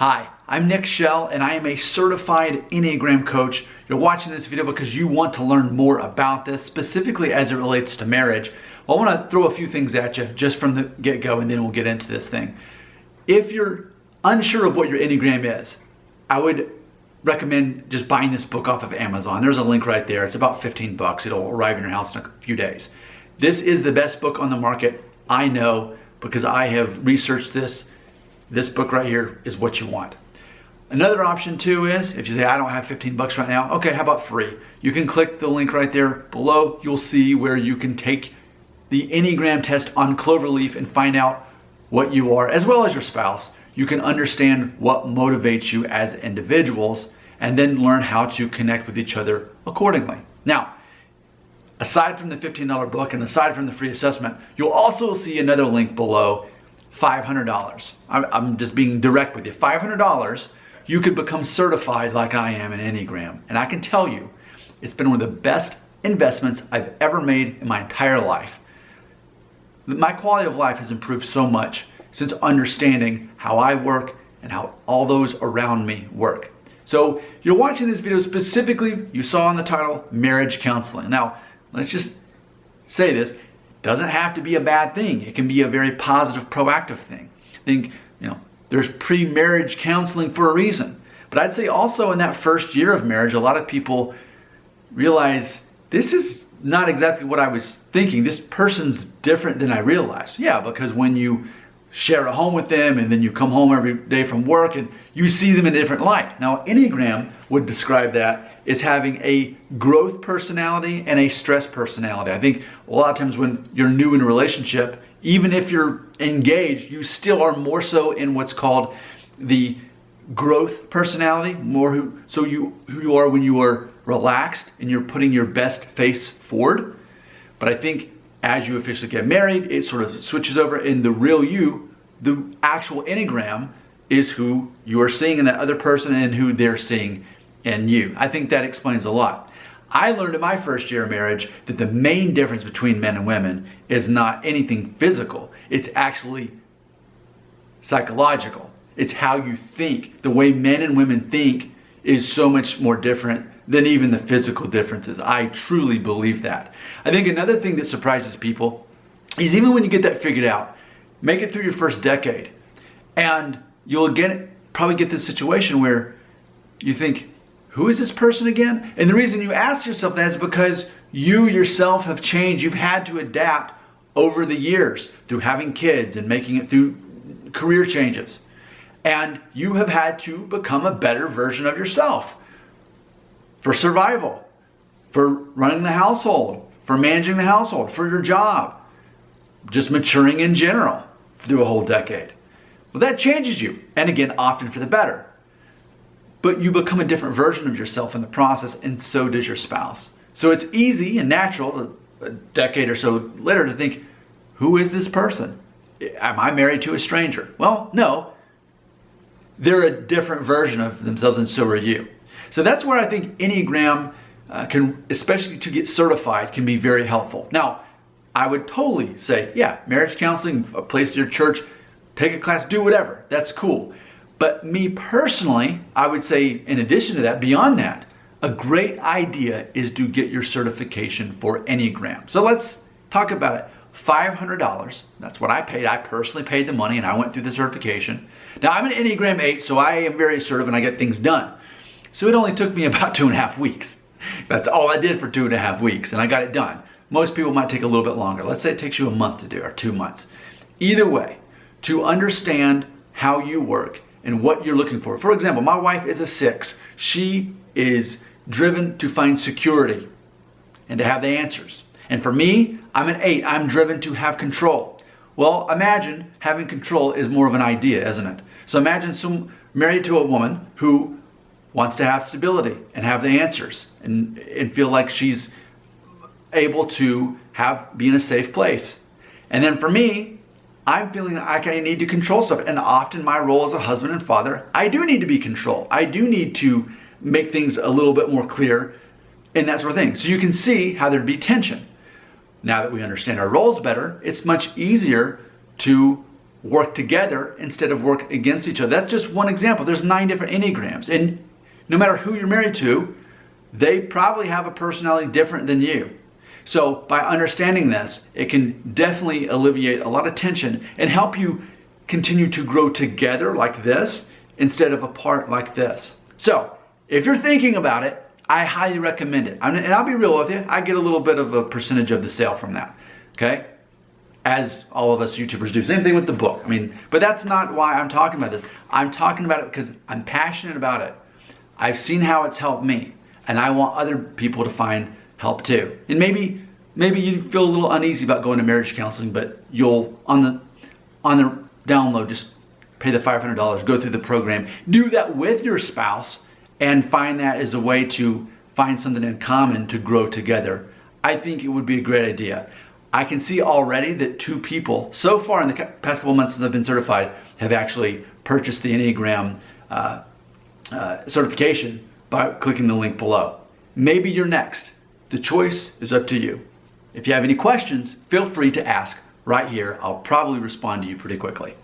Hi, I'm Nick Shell and I am a certified Enneagram coach. You're watching this video because you want to learn more about this, specifically as it relates to marriage. Well, I want to throw a few things at you just from the get-go and then we'll get into this thing. If you're unsure of what your Enneagram is, I would recommend just buying this book off of Amazon. There's a link right there. It's about 15 bucks. It'll arrive in your house in a few days. This is the best book on the market. I know because I have researched this. This book right here is what you want. Another option too is, if you say, I don't have 15 bucks right now, okay, how about free? You can click the link right there below. You'll see where you can take the Enneagram test on Cloverleaf and find out what you are, as well as your spouse. You can understand what motivates you as individuals and then learn how to connect with each other accordingly. Now, aside from the $15 book and aside from the free assessment, you'll also see another link below, $500. I'm just being direct with you. $500, you could become certified like I am in Enneagram. And I can tell you, it's been one of the best investments I've ever made in my entire life. My quality of life has improved so much since understanding how I work and how all those around me work. So you're watching this video specifically, you saw in the title, marriage counseling. Now, let's just say this. Doesn't have to be a bad thing. It can be a very positive, proactive thing. I think, there's pre-marriage counseling for a reason. But I'd say also in that first year of marriage, a lot of people realize this is not exactly what I was thinking. This person's different than I realized. Yeah, because when you share a home with them and then you come home every day from work and you see them in a different light. Now, Enneagram would describe that as having a growth personality and a stress personality. I think a lot of times when you're new in a relationship, even if you're engaged, you still are more so in what's called the growth personality, who you are when you are relaxed and you're putting your best face forward. But I think as you officially get married, it sort of switches over, and the real you, the actual Enneagram, is who you are seeing in that other person and who they're seeing in you. I think that explains a lot. I learned in my first year of marriage that the main difference between men and women is not anything physical. It's actually psychological. It's how you think. The way men and women think is so much more different than even the physical differences. I truly believe that. I think another thing that surprises people is even when you get that figured out, make it through your first decade, and you'll again probably get this situation where you think, who is this person again? And the reason you ask yourself that is because you yourself have changed. You've had to adapt over the years through having kids and making it through career changes. And you have had to become a better version of yourself for survival, for running the household, for managing the household, for your job, just maturing in general through a whole decade. Well, that changes you, and again, often for the better. But you become a different version of yourself in the process, and so does your spouse. So it's easy and natural a decade or so later to think, who is this person? Am I married to a stranger? Well, no. They're a different version of themselves, and so are you. So that's where I think Enneagram can, especially to get certified, can be very helpful. Now, I would totally say, yeah, marriage counseling, a place at your church, take a class, do whatever. That's cool. But me personally, I would say in addition to that, beyond that, a great idea is to get your certification for Enneagram. So let's talk about it. $500, that's what I paid. I personally paid the money and I went through the certification. Now I'm an Enneagram 8, so I am very assertive and I get things done. So it only took me about 2.5 weeks. That's all I did for 2.5 weeks and I got it done. Most people might take a little bit longer. Let's say it takes you a month to do, or 2 months. Either way, to understand how you work and what you're looking for. For example, my wife is a 6. She is driven to find security and to have the answers. And for me, I'm an 8. I'm driven to have control. Well, imagine having control is more of an idea, isn't it? So imagine married to a woman who wants to have stability and have the answers and feel like she's able to be in a safe place. And then for me, I'm feeling like I need to control stuff. And often my role as a husband and father, I do need to be controlled. I do need to make things a little bit more clear and that sort of thing. So you can see how there'd be tension. Now that we understand our roles better, it's much easier to work together instead of work against each other. That's just one example. There's 9 different Enneagrams. And no matter who you're married to, they probably have a personality different than you. So by understanding this, it can definitely alleviate a lot of tension and help you continue to grow together like this instead of apart like this. So if you're thinking about it, I highly recommend it. And I'll be real with you, I get a little bit of a percentage of the sale from that, okay? As all of us YouTubers do. Same thing with the book. But that's not why I'm talking about this. I'm talking about it because I'm passionate about it. I've seen how it's helped me, and I want other people to find help too. And maybe you feel a little uneasy about going to marriage counseling, but you'll on the download just pay the $500, go through the program, do that with your spouse, and find that as a way to find something in common to grow together. I think it would be a great idea. I can see already that 2 people so far in the past couple months since I've been certified have actually purchased the Enneagram certification by clicking the link below. Maybe you're next. The choice is up to you. If you have any questions, feel free to ask right here. I'll probably respond to you pretty quickly.